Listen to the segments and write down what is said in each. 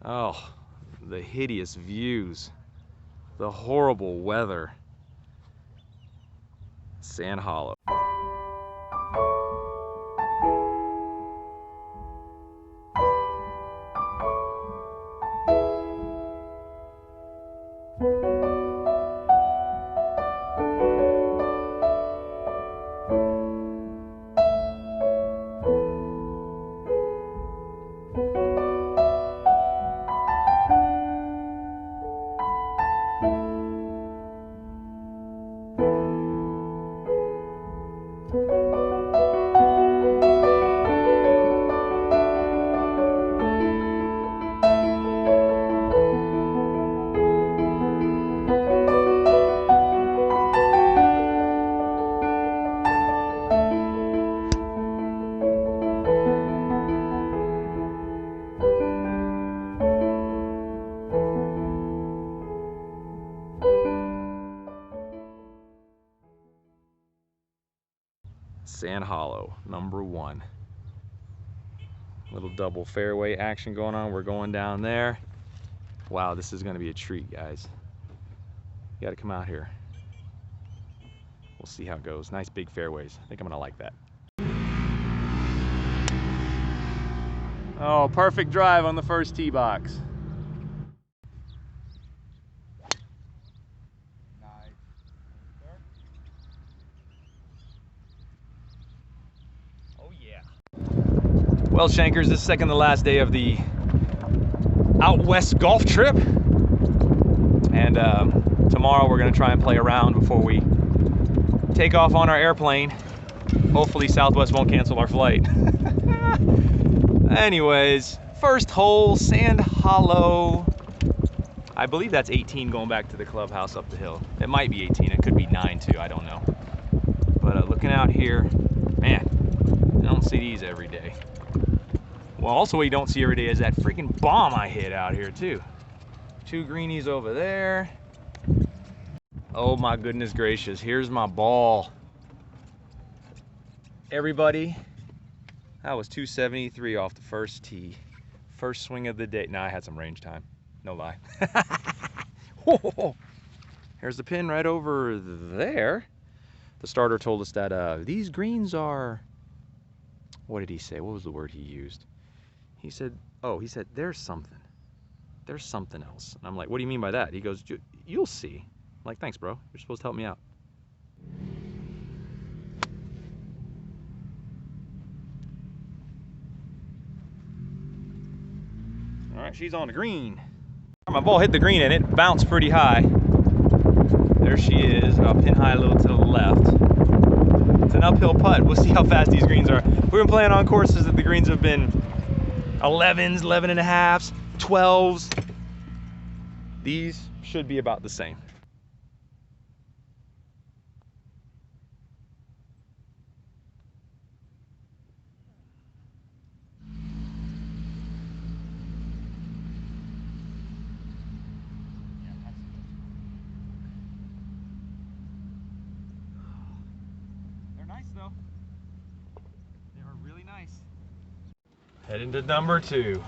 Oh, the hideous views, the horrible weather. Sand Hollow. Sand Hollow, #1. Little double fairway action going on. We're going down there. Wow, this is gonna be a treat, guys. You gotta come out here. We'll see how it goes. Nice big fairways. I think I'm gonna like that. Oh, perfect drive on the first tee box. Oh yeah. Well, Shankers, this is second to last day of the out west golf trip. And tomorrow we're gonna try and play around before we take off on our airplane. Hopefully Southwest won't cancel our flight. Anyways, first hole, Sand Hollow. I believe that's 18 going back to the clubhouse up the hill. It might be 18, it could be 9 too, I don't know. But looking out here, man, I don't see these every day. Well, also what you don't see every day is that freaking bomb I hit out here too. 2 greenies over there. Oh my goodness gracious, here's my ball. Everybody, that was 273 off the first tee. First swing of the day. Nah, I had some range time, no lie. Here's the pin right over there. The starter told us that these greens are, what did he say? What was the word he used? He said, oh, he said, there's something else. And I'm like, what do you mean by that? He goes, you'll see. I'm like, thanks, bro. You're supposed to help me out. All right, she's on the green. My ball hit the green and it bounced pretty high. There she is, pin high a little to the left. It's an uphill putt. We'll see how fast these greens are. We've been playing on courses that the greens have been 11s, 11 and a halves, 12s. These should be about the same. They're nice though. They are really nice. Heading to #2.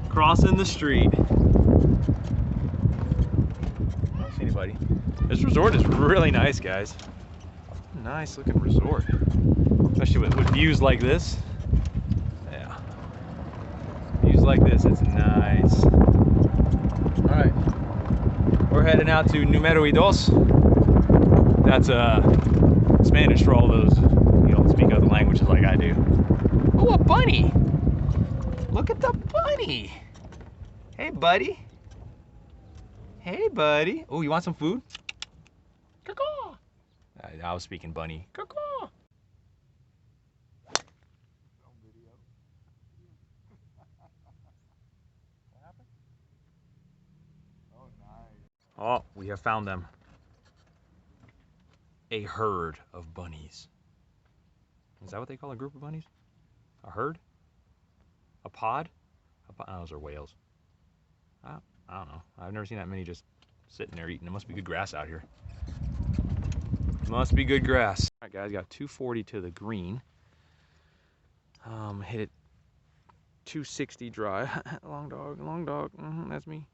Crossing the street. I don't see anybody. This resort is really nice, guys. Nice looking resort. Especially with views like this. Yeah. Views like this, it's nice. Alright. We're heading out to Número 2. That's Spanish for all those who don't speak other languages like I do. Oh, a bunny! Look at the bunny! Hey, buddy. Hey, buddy. Oh, you want some food? Caw-caw. I was speaking bunny. Caw-caw. Oh, we have found them. A herd of bunnies. Is that what they call a group of bunnies? A herd? A pod? Oh, those are whales. I don't know. I've never seen that many just sitting there eating. It must be good grass out here. Must be good grass. All right, guys, got 240 to the green. Hit it 260 dry. Long dog, that's me.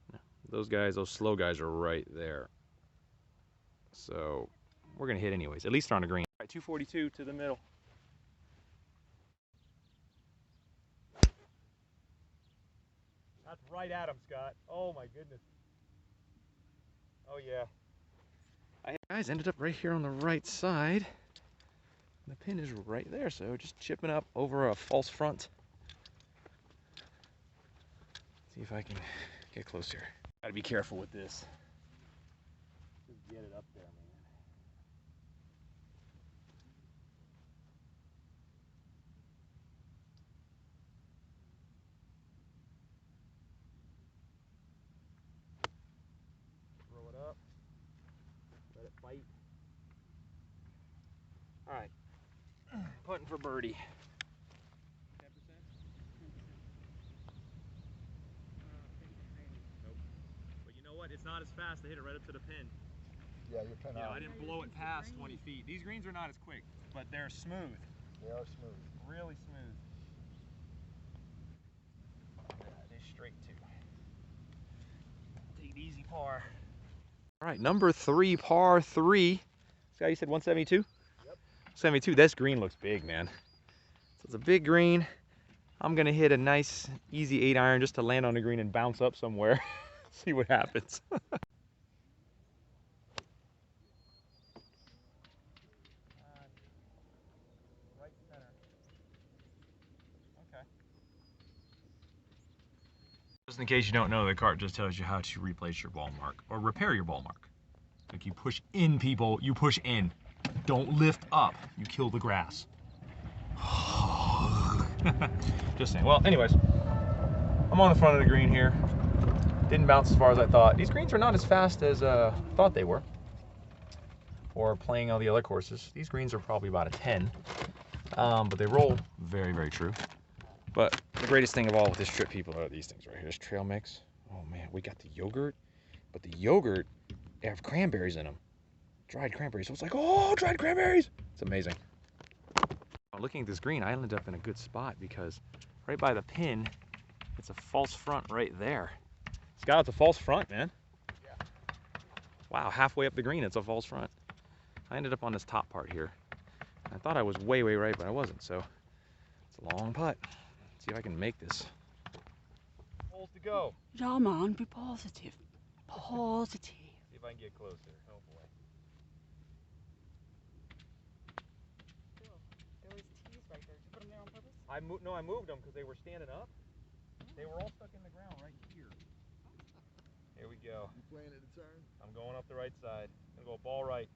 Those guys, those slow guys are right there. So we're gonna hit anyways. At least they're on the green. All right, 242 to the middle. That's right at him, Scott. Oh my goodness. Oh yeah. Guys, ended up right here on the right side. The pin is right there, so just chipping up over a false front. See if I can get closer. Gotta be careful with this. Just get it up there, man. Throw it up. Let it bite. All right. Putting for birdie. 10%? 10%. Nope. But you know what? It's not as fast to hit it right up to the pin. Yeah, you're pin out. I didn't blow it past 20 feet. These greens are not as quick, but they're smooth. They are smooth. Really smooth. Yeah, they're straight too. Take it easy, par. All right, number 3, par 3. Scott, you said 172? Yep. 72. This green looks big, man. So it's a big green. I'm gonna hit a nice, easy 8-iron just to land on the green and bounce up somewhere. See what happens. Right center. Okay. Just in case you don't know, the cart just tells you how to replace your ball mark or repair your ball mark. Like you push in, people, you push in. Don't lift up, you kill the grass. Just saying. Well, anyways, I'm on the front of the green here. Didn't bounce as far as I thought. These greens are not as fast as I thought they were. Or playing all the other courses. These greens are probably about a 10. But they roll very, very true. But the greatest thing of all with this trip, people, are these things right here. This trail mix. Oh man, we got the yogurt. But the yogurt, they have cranberries in them. Dried cranberries. So it's like, oh, dried cranberries. It's amazing. Looking at this green, I ended up in a good spot because right by the pin, it's a false front right there. Scott, it's a false front, man. Yeah. Wow, halfway up the green, it's a false front. I ended up on this top part here. I thought I was way, way right, but I wasn't. So it's a long putt. Let's see if I can make this. Holes to go. Yeah, man, be positive. Positive. See if I can get closer. Oh boy. There was tees right there. Did you put them there on purpose? No, I moved them because they were standing up. They were all stuck in the ground right here. Here we go. You playing at the turn? I'm going up the right side. I'm gonna go ball right.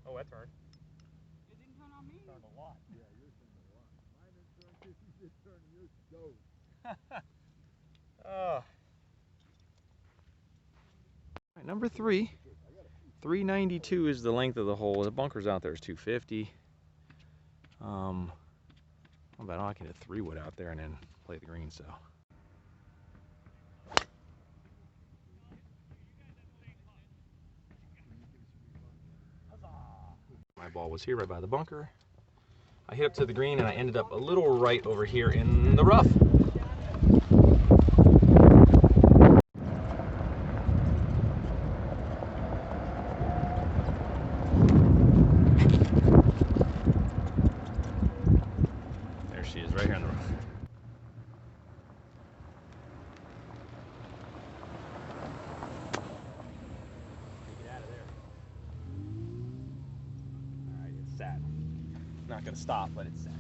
Oh, that turned. It didn't turn on me. Turned a lot. Yeah, yours turned a lot. Mine didn't turn 50, did turn, and yours goes. All right, number 3. 392 is the length of the hole. The bunkers out there is 250. I bet I can hit a 3-wood out there and then play the green, so. My ball was here right by the bunker. I hit up to the green and I ended up a little right over here in the rough. There she is, right here in the rough. Take it out of there. All right, it's sat. Not gonna stop, but it's sat.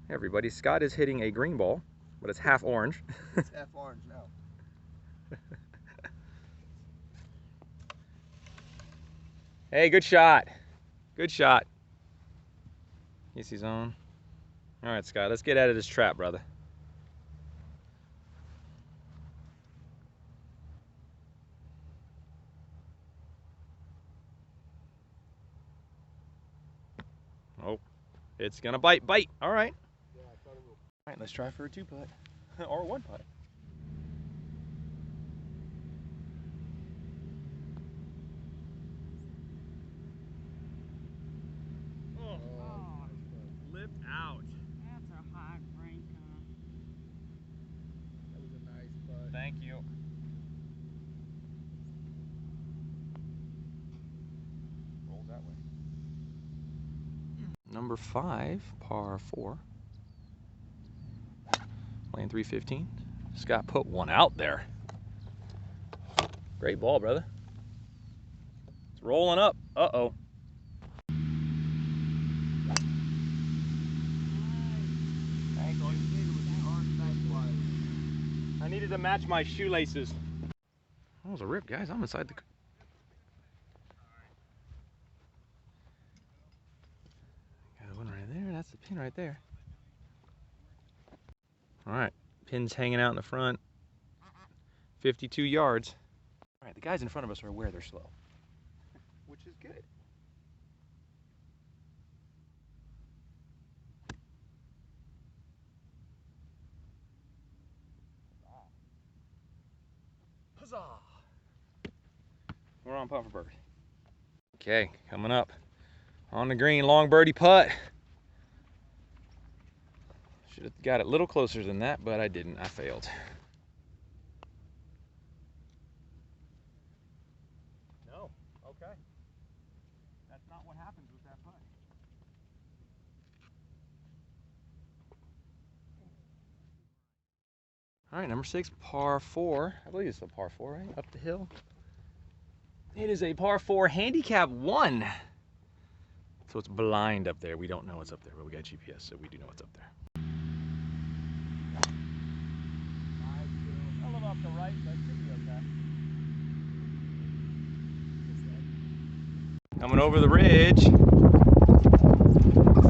Hey everybody, Scott is hitting a green ball, but it's half orange. It's half orange now. Hey, good shot. Good shot. He's his own. All right, Scott, let's get out of this trap, brother. Oh, it's gonna bite. All right. Yeah, I thought it would. All right, let's try for a 2-putt or a 1-putt. out. That's a hot breaker. That was a nice putt. Thank you. Roll that way. Number 5, par 4. Playing 315. Scott put one out there. Great ball, brother. It's rolling up. Uh-oh. Thank you. I needed to match my shoelaces. That was a rip, guys. I'm inside the... Got one right there. That's the pin right there. All right. Pin's hanging out in the front. 52 yards. All right, the guys in front of us are aware they're slow, which is good. Huzzah! We're on putt for bird. Okay, coming up on the green, long birdie putt. Should have got it a little closer than that, but I didn't. I failed. No. Okay. That's not what happens with that putt. All right, number 6, par 4. I believe it's a par 4, right? Up the hill. It is a par 4 handicap 1. So it's blind up there. We don't know what's up there, but we got GPS, so we do know what's up there. A little off the right, but it should be okay. Coming over the ridge.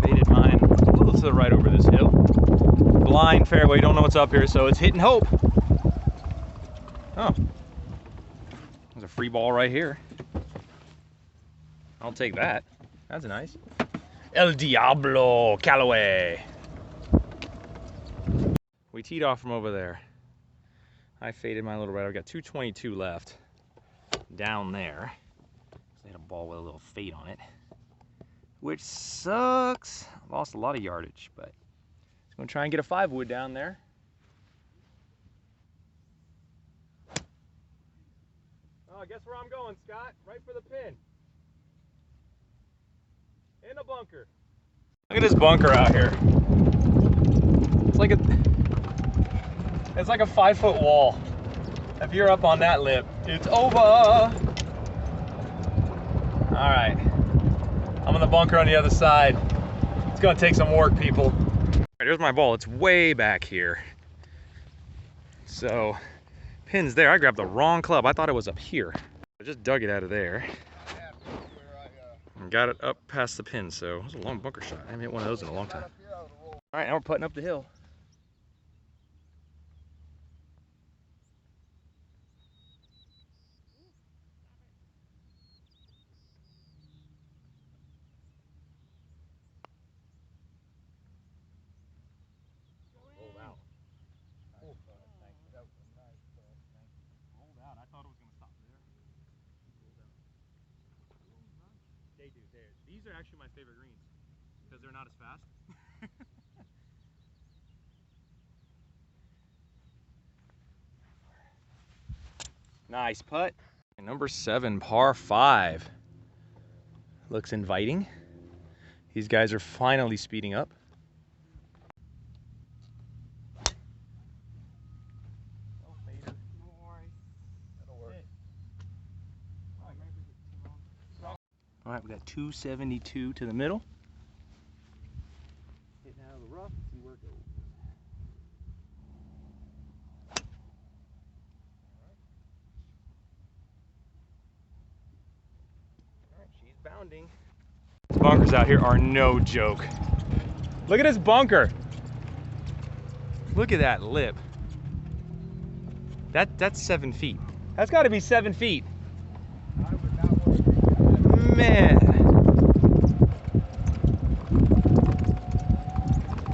Faded mine a little to the right over this hill. Blind fairway, don't know what's up here, so it's hit and hope. Oh. There's a free ball right here. I'll take that. That's nice. El Diablo Callaway. We teed off from over there. I faded my little right. I've got 222 left down there. They had a ball with a little fade on it, which sucks. Lost a lot of yardage, but I'm gonna try and get a 5-wood down there. Oh, guess where I'm going, Scott? Right for the pin. In a bunker. Look at this bunker out here. It's like a 5-foot wall. If you're up on that lip, it's over. All right, I'm in the bunker on the other side. It's gonna take some work, people. All right, here's my ball. It's way back here. So, pin's there. I grabbed the wrong club. I thought it was up here. I just dug it out of there. And got it up past the pin, so it was a long bunker shot. I haven't hit one of those in a long time. All right, now we're putting up the hill. Rolled out. Oh, thank you. That was a nice putt. Thank you. Rolled out. I thought it was going to stop there. Rolled out. They do. These are actually my favorite greens because they're not as fast. Nice putt. Number 7, par 5. Looks inviting. These guys are finally speeding up. All right, we got 272 to the middle. Hitting out of the rough, see where it goes. All right, she's bounding. These bunkers out here are no joke. Look at this bunker. Look at that lip. That's 7 feet. That's got to be 7 feet. Man.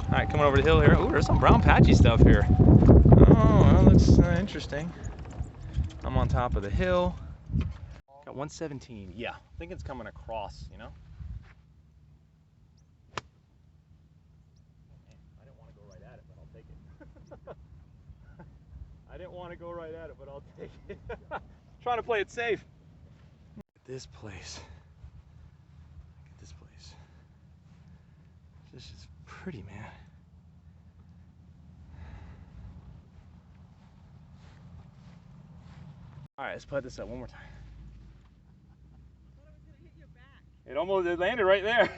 All right, coming over the hill here. Ooh, there's some brown patchy stuff here. Oh, well, that looks interesting. I'm on top of the hill. Got 117. Yeah, I think it's coming across, you know? want to go right at it, but I'll take it. Trying to play it safe. Look at this place. Look at this place. This is pretty, man. All right, let's put this up one more time. I thought it was gonna hit your back. It landed right there.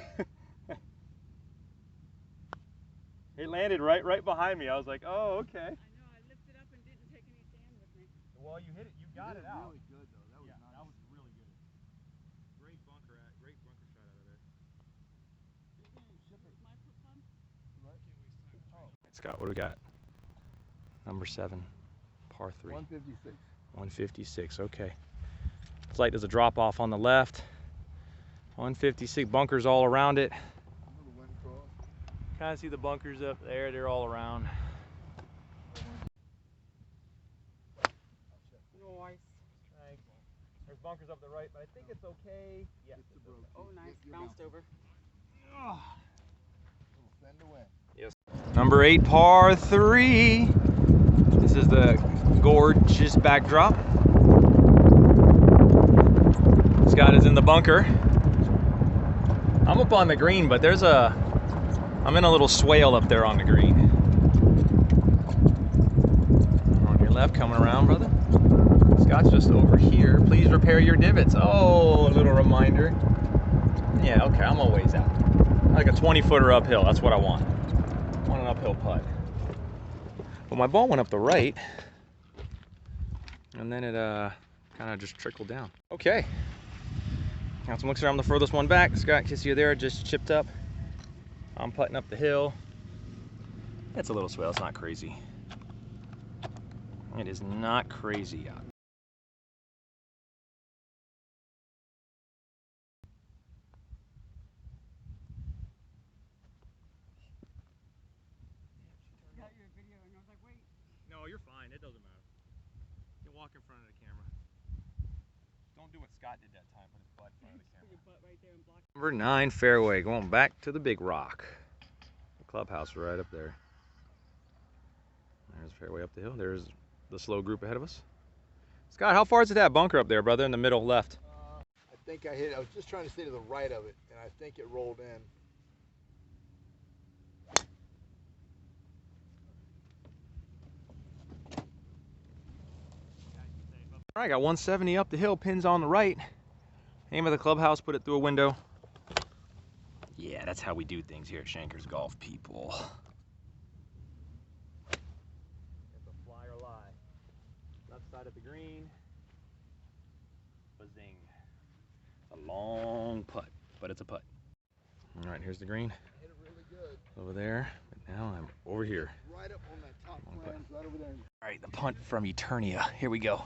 It landed right behind me. I was like, oh, okay. I know, I lifted up and didn't take any sand with me. Well, you hit it. You got it out. Really good though. That was nice. That was really good. Great bunker shot out of there. My foot pump? Scott, what do we got? Number 7, par 3. 156. 156. Okay. It's like there's a drop off on the left. 156 bunkers all around it. Little wind cross. Kind of see the bunkers up there. They're all around. Nice. There's bunkers up the right, but I think it's okay. Yeah. It's a broke. Oh, nice. You're Bounced over. Little send away. Yes. Number 8, par 3. This is the gorgeous backdrop. Scott is in the bunker. I'm up on the green, but I'm in a little swale up there on the green. On your left, coming around, brother. Scott's just over here. Please repair your divots. Oh, a little reminder. Yeah, okay, I'm a ways out. Like a 20-footer uphill, that's what I want. I want an uphill putt. But my ball went up the right, and then it kind of just trickled down. Okay. Got some looks around the furthest one back. Scott, can see you there, just chipped up. I'm putting up the hill. It's a little swell, it's not crazy. It is not crazy out. Got your video and I was like, wait. No, you're fine, it doesn't matter. You can walk in front of the camera. Don't do what Scott did that time, put his butt in front of the Put camera. your butt right there and block it. Number 9 fairway, going back to the big rock. The clubhouse right up there. There's fairway up the hill. There's the slow group ahead of us. Scott, how far is it that bunker up there, brother, in the middle left? I think I hit it. I was just trying to stay to the right of it, and I think it rolled in. All right, got 170 up the hill, pins on the right. Aim of the clubhouse, put it through a window. Yeah, that's how we do things here at Shanker's Golf, people. It's a fly or lie. Left side of the green. Bazing. A long putt, but it's a putt. All right, here's the green. Hit it really good. Over there, but now I'm over here. Right up on that top Long flange, right over there. All right, the punt from Eternia. Here we go.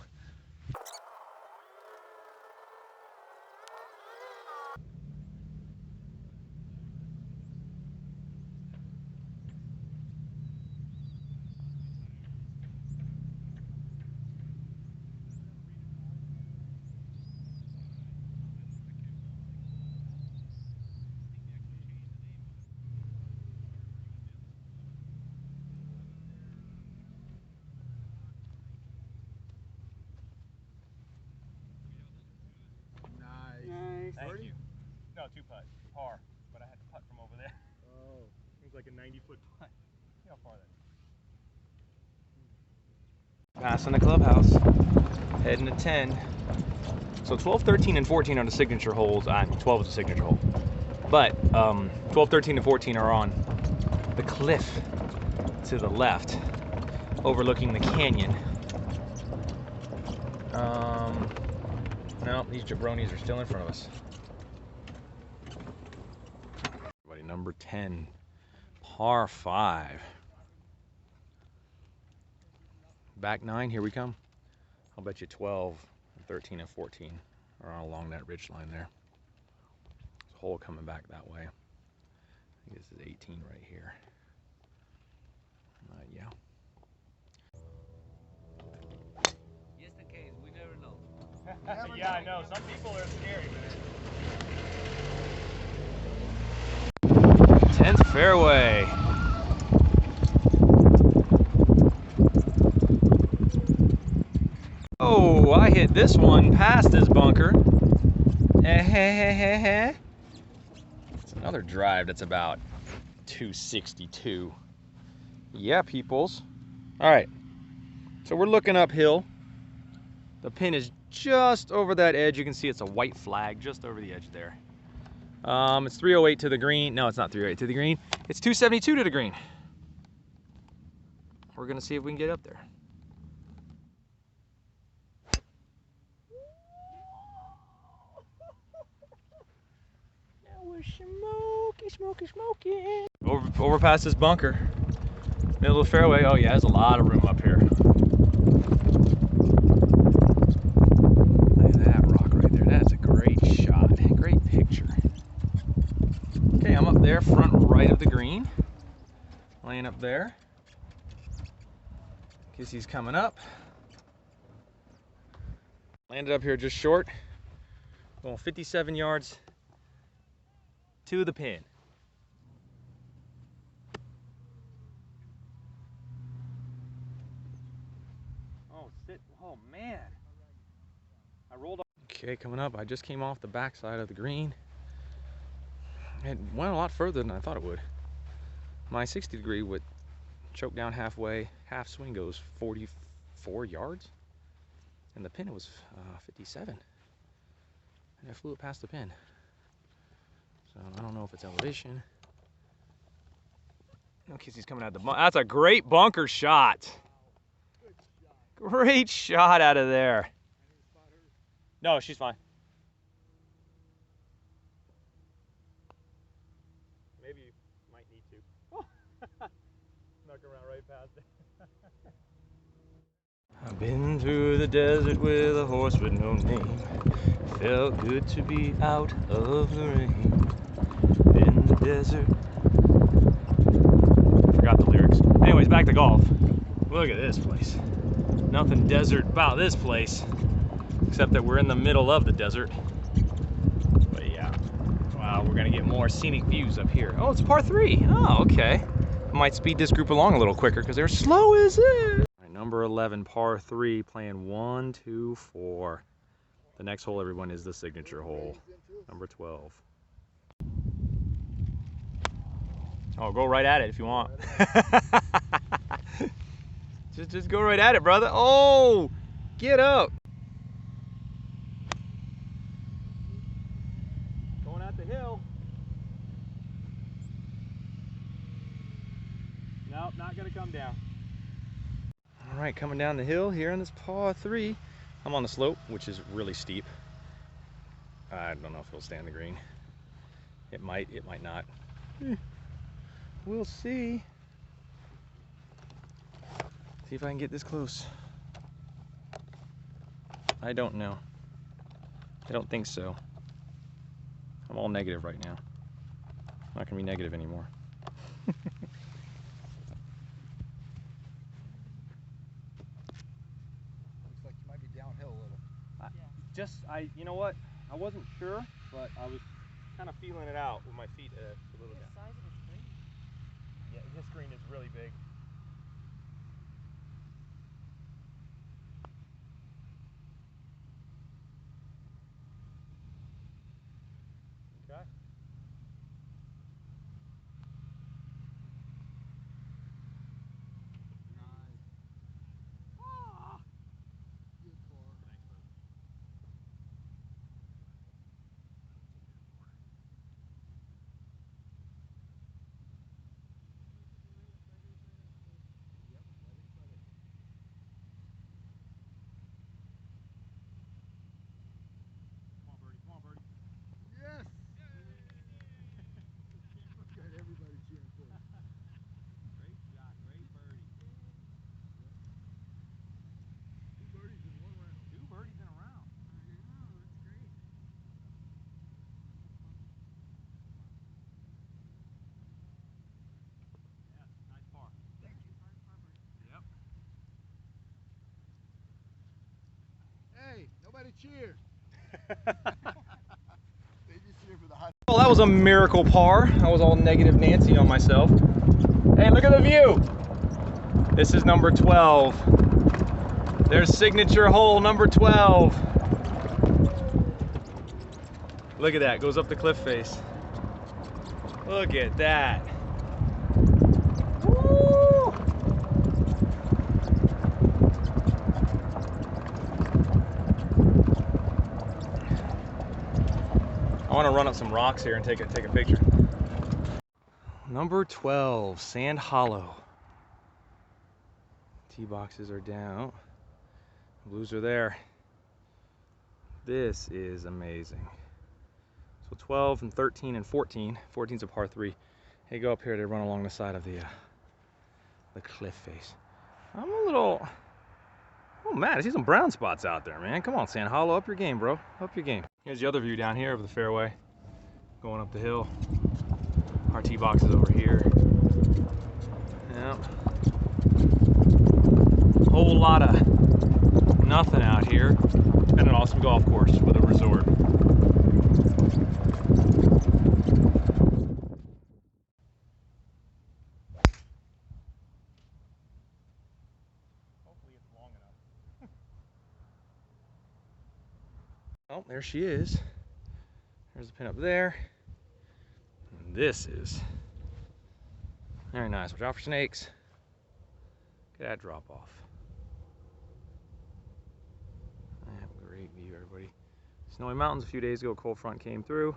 Nice. Nice. Thank Birdie? you. No, 2 putt, par, but I had to putt from over there. Oh. It was like a 90-foot putt. See how far that is. Passing the clubhouse, heading to 10. So 12, 13, and 14 are the signature holes. 12 is the signature hole. But 12, 13, and 14 are on the cliff to the left, overlooking the canyon. No, these jabronis are still in front of us. Everybody, number 10, par 5. Back 9, here we come. I'll bet you 12, 13, and 14 are all along that ridge line there. There's a hole coming back that way. I think this is 18 right here. Yeah. Just in case, we never know. Yeah, I know. Some people are scary, man. 10th fairway. hit this one past this bunker. It's another drive that's about 262. Yeah, peoples. All right, so we're looking uphill. The pin is just over that edge. You can see it's a white flag just over the edge there. It's 308 to the green. No, it's not 308 to the green. It's 272 to the green. We're gonna see if we can get up there. Now we're smoking. Over past this bunker. Middle of the fairway. Oh yeah, there's a lot of room up here. Look at that rock right there. That's a great shot. Great picture. Okay, I'm up there, front right of the green. Laying up there. Kissy's coming up. Landed up here just short. Going 57 yards to the pin. Oh man. I rolled off. Okay, coming up. I just came off the backside of the green. It went a lot further than I thought it would. My 60 degree would choke down halfway. Half swing goes 44 yards. And the pin was 57. And I flew it past the pin. So I don't know if it's elevation. No, Kissy's coming out of the bunker. That's a great bunker shot. Great shot out of there. No, she's fine. Maybe you might need to. Snuck around right past it. I've been through the desert with a horse with no name. Felt good to be out of the rain. In the desert. Forgot the lyrics. Anyways, back to golf. Look at this place. Nothing desert about this place, except that we're in the middle of the desert. But yeah, wow, we're gonna get more scenic views up here. Oh, it's par 3. Oh, okay. I might speed this group along a little quicker because they're slow as it. All right, number 11, par 3, playing 1, 2, 4. The next hole, everyone, is the signature hole, number 12. Oh, go right at it if you want. Just go right at it, brother. Oh, get up. Going out the hill. Nope, not gonna come down. All right, coming down the hill here on this par 3. I'm on the slope, which is really steep. I don't know if it'll stay on the green. It might not. We'll see. See if I can get this close. I don't know. I don't think so. I'm all negative right now. I'm not gonna be negative anymore. Looks like you might be downhill a little. You know what? I wasn't sure, but I was kind of feeling it out with my feet a little down. The size of the screen. Yeah, this screen is really big. Okay. Yes! Got everybody cheering for you. Great shot, great birdie. Two birdies in one round. 2 birdies in a round. I know, that's great. Yeah, nice par. Thank you. Par bird. Yep. Hey, nobody cheered. They just cheered for the hot. Well, that was a miracle par. I was all negative Nancy on myself. Hey, look at the view. This is number 12. There's signature hole number 12. Look at that, goes up the cliff face. Look at that. Woo! I want to run up some rocks here and take a picture. Number 12, Sand Hollow. Tee boxes are down. Blues are there. This is amazing. So 12 and 13 and 14. 14's a par 3. Hey, go up here to run along the side of the cliff face. I'm a little... Oh, Matt, I see some brown spots out there, man. Come on, Sand Hollow, up your game, bro. Up your game. Here's the other view down here of the fairway. Going up the hill. Our tee box is over here. Yep. Whole lot of nothing out here. And an awesome golf course with a resort. Hopefully it's long enough. Oh, there she is. There's the pin up there. And this is very nice. Watch out for snakes. Look at that drop off. I have a great view, everybody. Snowy Mountains a few days ago, cold front came through,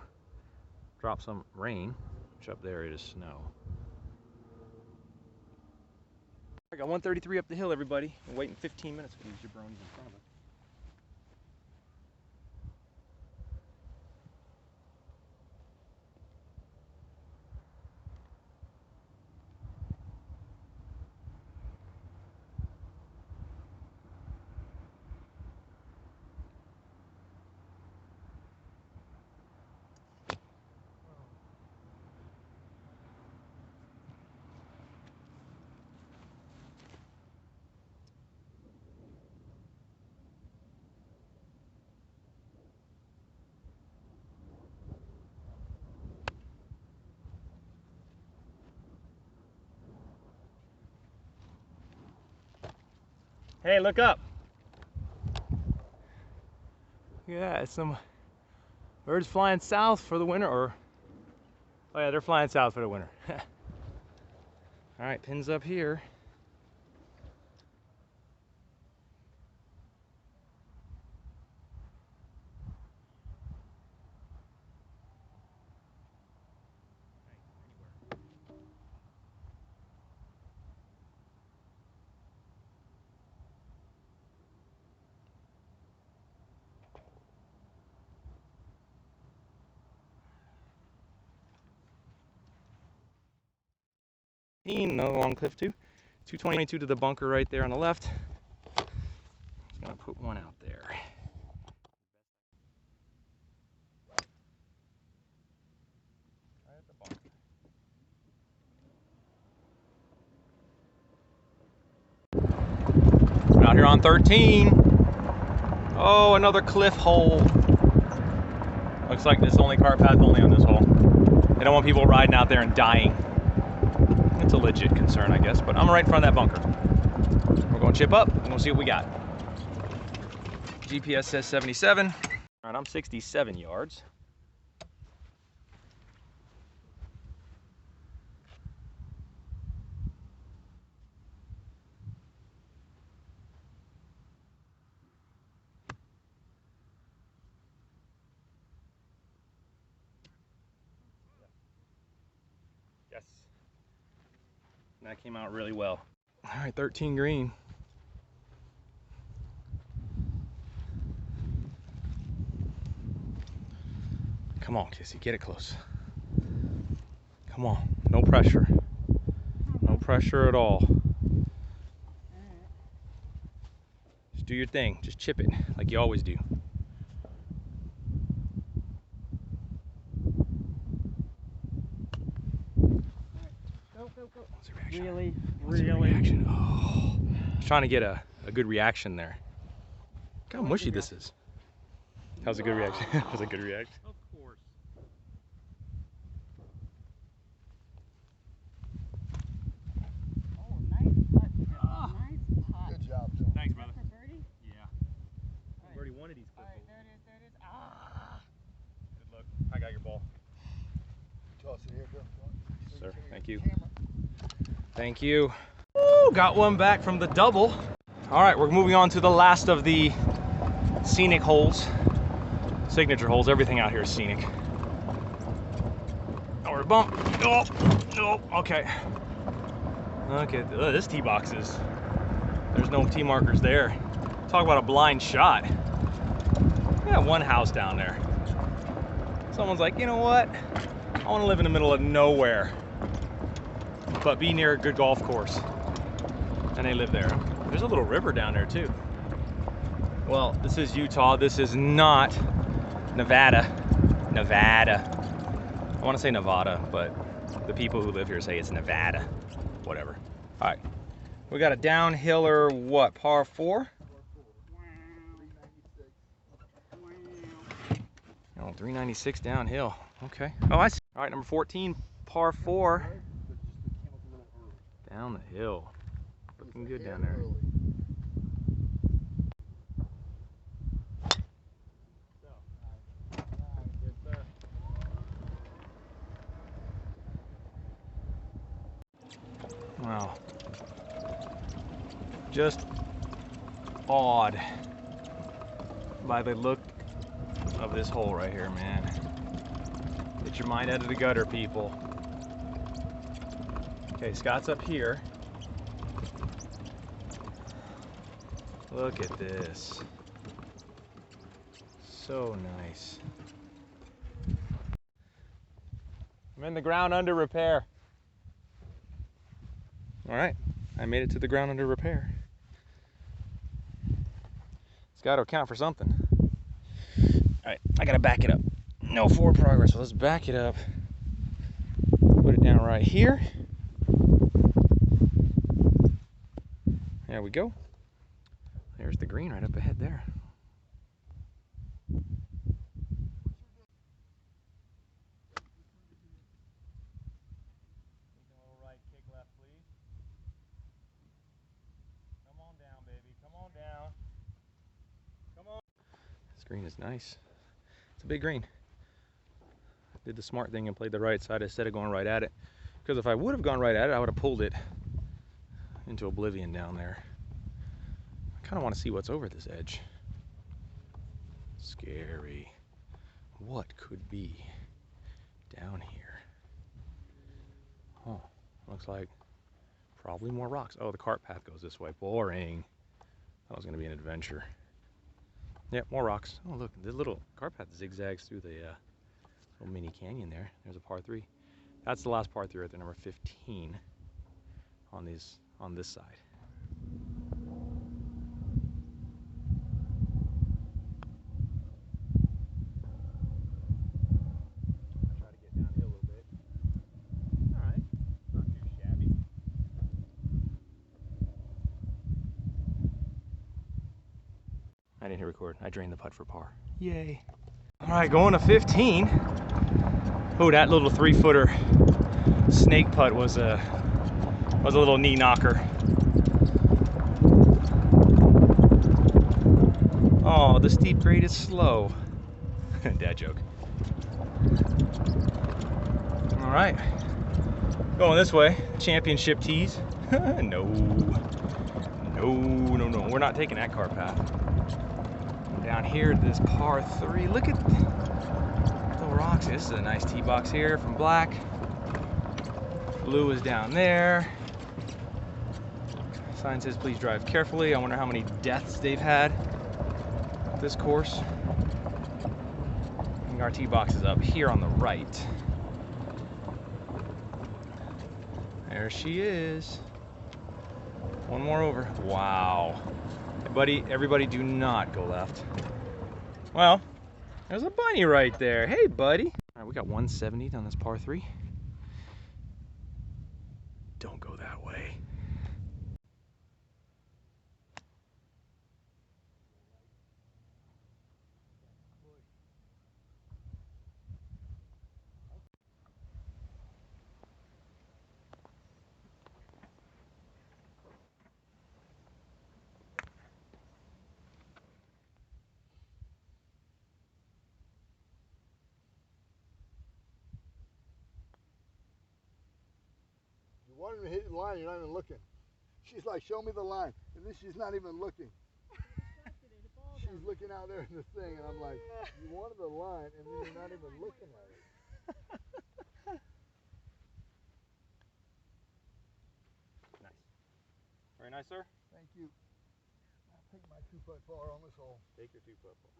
dropped some rain, which up there it is snow. I got 133 up the hill, everybody. I'm waiting 15 minutes for these jabronis in front of us. Hey, look up. Look at that, it's some birds flying south for the winter, or, oh yeah, they're flying south for the winter. All right, pins up here. Another long cliff too. 222 to the bunker right there on the left. Just gonna put one out there. Right at the bunker. We're out here on 13. Oh, another cliff hole. Looks like this is only cart path only on this hole. They don't want people riding out there and dying. It's a legit concern, I guess, but I'm right in front of that bunker. We're going to chip up and we'll see what we got. GPS says 77. All right, I'm 67 yards. Yes. That came out really well. All right, 13 green. Come on, Kissy, get it close. Come on, no pressure. No pressure at all. Just do your thing, just chip it like you always do. Go. What's the reaction? Really? What's the reaction? Oh, I was trying to get a good reaction there. Look how mushy this is. That was a good reaction. That was a good reaction. Of course. Oh, nice putt. Nice putt. Good job, Phil. Thanks, brother. For birdie? Thank you. Thank you. Ooh, got one back from the double. All right, we're moving on to the last of the scenic holes. Signature holes, everything out here is scenic. Or a bump. Oh, oh, okay. Okay, this tee box is, there's no tee markers there. Talk about a blind shot. Yeah, one house down there. Someone's like, you know what? I want to live in the middle of nowhere, but be near a good golf course. And they live there. There's a little river down there too. Well, this is Utah. This is not Nevada. Nevada. I want to say Nevada, but the people who live here say it's Nevada. Whatever. All right. We got a downhiller, what, par 4? Oh, 396 downhill. Okay. Oh, I see. All right, number 14, par 4. Down the hill. Looking good down there. Wow. Just awed by the look of this hole right here, man. Get your mind out of the gutter, people. Okay, Scott's up here. Look at this. So nice. I'm in the ground under repair. All right, I made it to the ground under repair. It's got to account for something. All right, I gotta back it up. No forward progress, so let's back it up. Put it down right here. There we go. There's the green right up ahead there. Right, kick left, please. Come on down, baby. Come on down. Come on. This green is nice. It's a big green. Did the smart thing and played the right side instead of going right at it. Because if I would have gone right at it, I would have pulled it into oblivion down there. I kind of want to see what's over this edge. Scary. What could be down here? Oh, looks like probably more rocks. Oh, the cart path goes this way. Boring. That was going to be an adventure. Yep, more rocks. Oh, look, the little cart path zigzags through the little mini canyon there. There's a par 3. That's the last par 3 right there, number 15 on this side. Try to get downhill a little bit. All right, not too shabby. I didn't hit record. I drained the putt for par. Yay. All right, going to 15. Oh, that little 3-footer snake putt was a little knee knocker. Oh, the steep grade is slow. Dad joke. All right, going this way. Championship tees. No, we're not taking that car path. Down here, this par 3. Look at the rocks. This is a nice tee box here from Black. Blue is down there. Sign says, please drive carefully. I wonder how many deaths they've had at this course. And our tee box is up here on the right. There she is. One more over. Wow. Everybody do not go left. Well, there's a bunny right there. Hey, buddy. All right, we got 170 on this par 3. Don't go that way. wanted to hit the line, you're not even looking. She's like, show me the line. And then she's not even looking. She's looking out there in the thing, and I'm like, you wanted the line, and then you're not even looking at it. Nice. Very nice, sir. Thank you. I'll take my 2-foot par on this hole. Take your 2-foot par.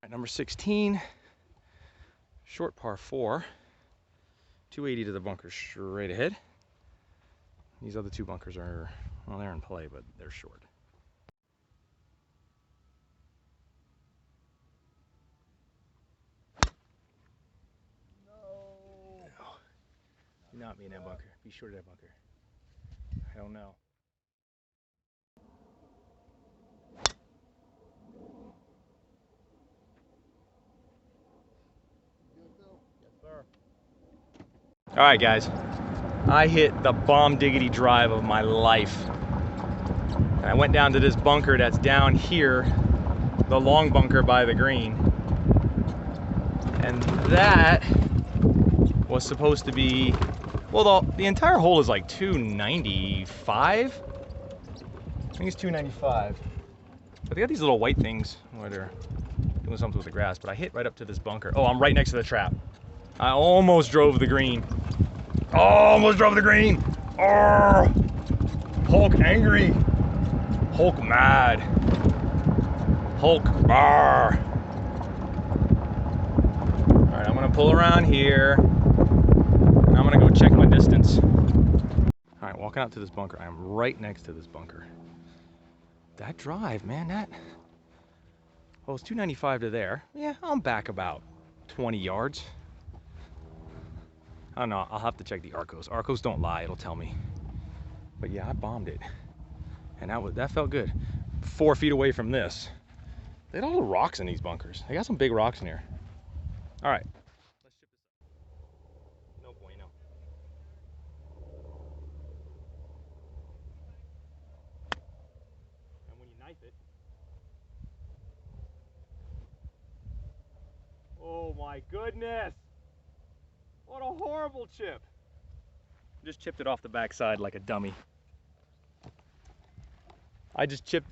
Right, number 16, short par 4, 280 to the bunker straight ahead. These other 2 bunkers are, well, they're in play, but they're short. No. Do not be in that bunker. Be short of that bunker. Hell no. All right, guys. I hit the bomb diggity drive of my life. And I went down to this bunker that's down here, the long bunker by the green. And that was supposed to be, well, the entire hole is like 295. I think it's 295. But they got these little white things where they're doing something with the grass, but I hit right up to this bunker. Oh, I'm right next to the trap. I almost drove the green. Almost drove the green. Oh, Hulk angry. Hulk mad. Hulk bar. All right, I'm gonna pull around here. And I'm gonna go check my distance. All right, walking out to this bunker. I am right next to this bunker. That drive, man, well, it's 295 to there. Yeah, I'm back about 20 yards. I don't know, I'll have to check the Arccos. Arccos don't lie, it'll tell me. But yeah, I bombed it. And that felt good. 4 feet away from this. They had all the rocks in these bunkers. They got some big rocks in here. All right. Let's ship this up. No bueno. And when you knife it. Oh my goodness. What a horrible chip. Just chipped it off the backside like a dummy. I just chipped,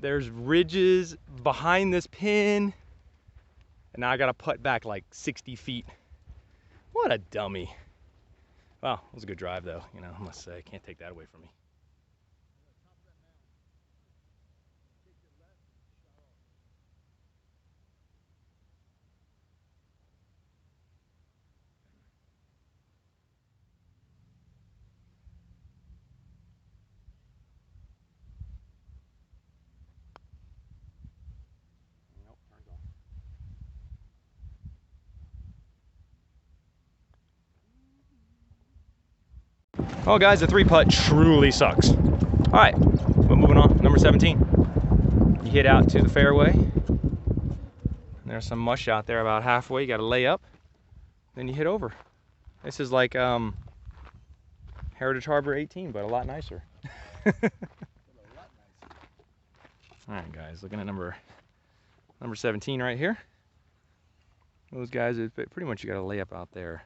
there's ridges behind this pin, and now I gotta putt back like 60 feet. What a dummy. Well, it was a good drive though, you know, I must say, I can't take that away from me. Nope, turns off. Well guys, the 3-putt truly sucks. All right, but moving on, number 17. You hit out to the fairway. And there's some mush out there about halfway, you gotta lay up. Then you hit over. This is like Heritage Harbor 18, but a lot nicer. All right guys, looking at number 17 right here. Those guys, pretty much you gotta lay up out there,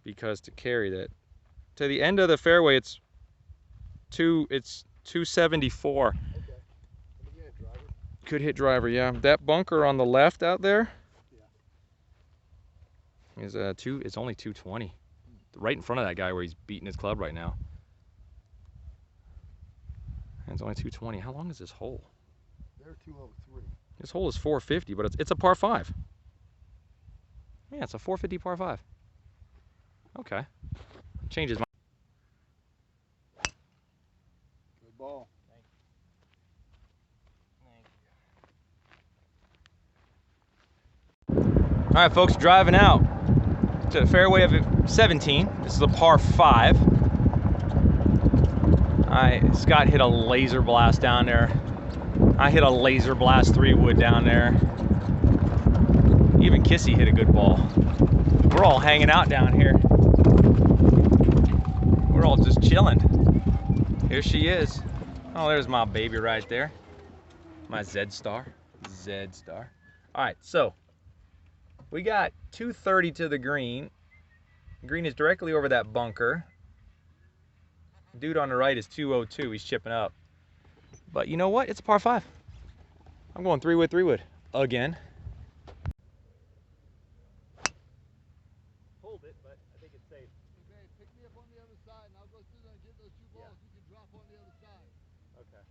because to carry that to the end of the fairway, it's 274. Okay. Let me get a driver. Could hit driver, yeah. That bunker on the left out there, yeah, is it's only 220. Right in front of that guy where he's beating his club right now. And it's only 220. How long is this hole? They're 203. This hole is 450, but it's a par 5. Yeah, it's a 450 par 5. Okay. Changes my. Good ball. All right, folks, driving out to the fairway of 17. This is a par 5. Scott hit a laser blast down there. I hit a laser blast 3-wood down there. Even Kissy hit a good ball. We're all hanging out down here. We're all just chilling. Here she is. Oh, there's my baby right there. My Z-Star. Z-Star. All right, so we got 230 to the green. The green is directly over that bunker. Dude on the right is 202. He's chipping up. But you know what? It's a par 5. I'm going 3-wood again. Hold it, but I think it's safe. Hey, babe, pick me up on the other side, and I'll go through there and get those 2 balls. You can drop on the other side. Okay.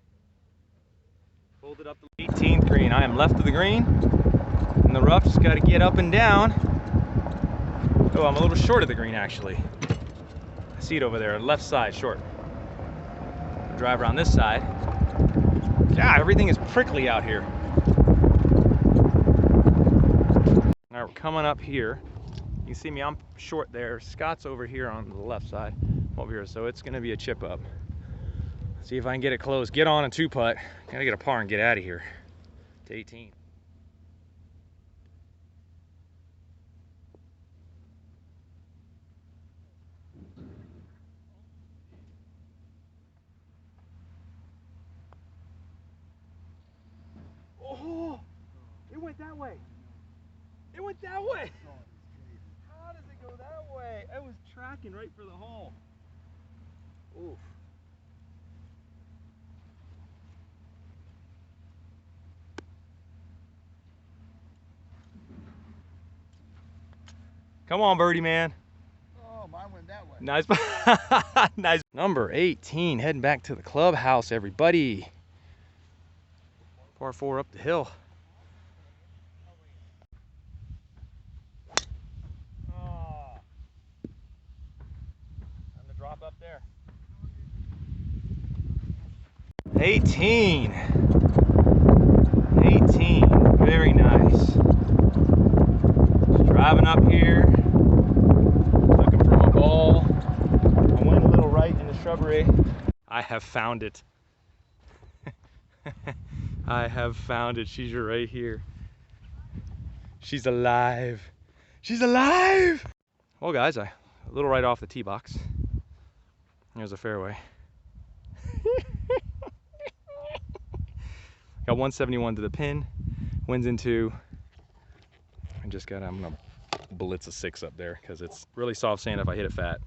Hold it up the 18th green. I am left of the green. And the rough just got to get up and down. Oh, I'm a little short of the green actually. I see it over there, left side, short. Drive around this side. God, everything is prickly out here. All right, we're coming up here. You can see me, I'm short there. Scott's over here on the left side, over here, so it's gonna be a chip up. See if I can get it close. Get on a 2-putt. Gotta get a par and get out of here to 18. Oh, it went that way. It went that way. How does it go that way? I was tracking right for the hole. Oof. Come on, birdie man. Oh, mine went that way. Nice. Nice. Number 18, heading back to the clubhouse, everybody. Par 4 up the hill. Oh. Time to drop up there. 18. 18. Very nice. Just driving up here. Looking for my ball. I went a little right in the shrubbery. I have found it. I have found it. She's right here. She's alive. She's alive! Well, guys, a little right off the tee box. There's a fairway. Got 171 to the pin. Winds into. I'm gonna blitz a 6 up there because it's really soft sand if I hit it fat.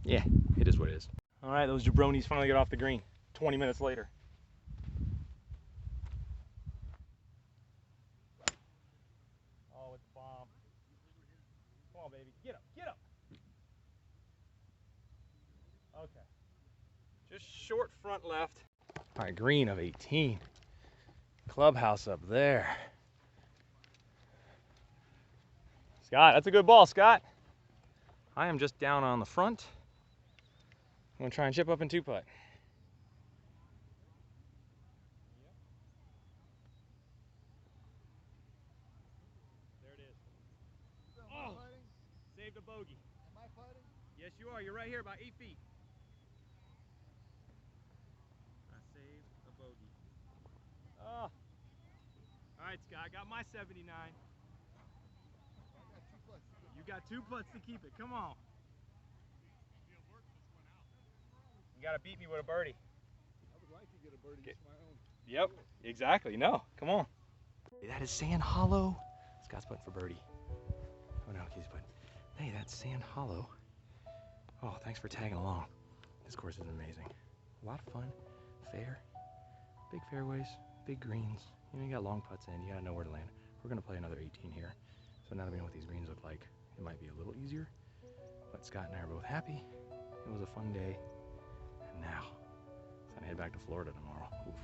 Yeah, it is what it is. All right, those jabronis finally get off the green 20 minutes later. Oh, it's a bomb. Come on, baby. Get up, get up. Okay. Just short front left. All right, green of 18. Clubhouse up there. Scott, that's a good ball, Scott. I am just down on the front. I'm gonna try and chip up in 2-putt. There it is. Am I putting? Saved a bogey. Am I putting? Yes, you are. You're right here, about 8 feet. I saved a bogey. Oh. All right, Scott, I got my 79. I got 2 putts to go. You got 2 putts to keep it. Come on. You gotta beat me with a birdie. I would like to get a birdie just for my own. Yep, exactly. No, come on. Hey, that is Sand Hollow. Scott's putting for birdie. Oh no, he's putting. Hey, that's Sand Hollow. Oh, thanks for tagging along. This course is amazing. A lot of fun, fair, big fairways, big greens. You know, you got long putts in, you gotta know where to land. We're gonna play another 18 here. So now that we know what these greens look like, it might be a little easier. But Scott and I are both happy. It was a fun day. And now, it's time to head back to Florida tomorrow. Oof.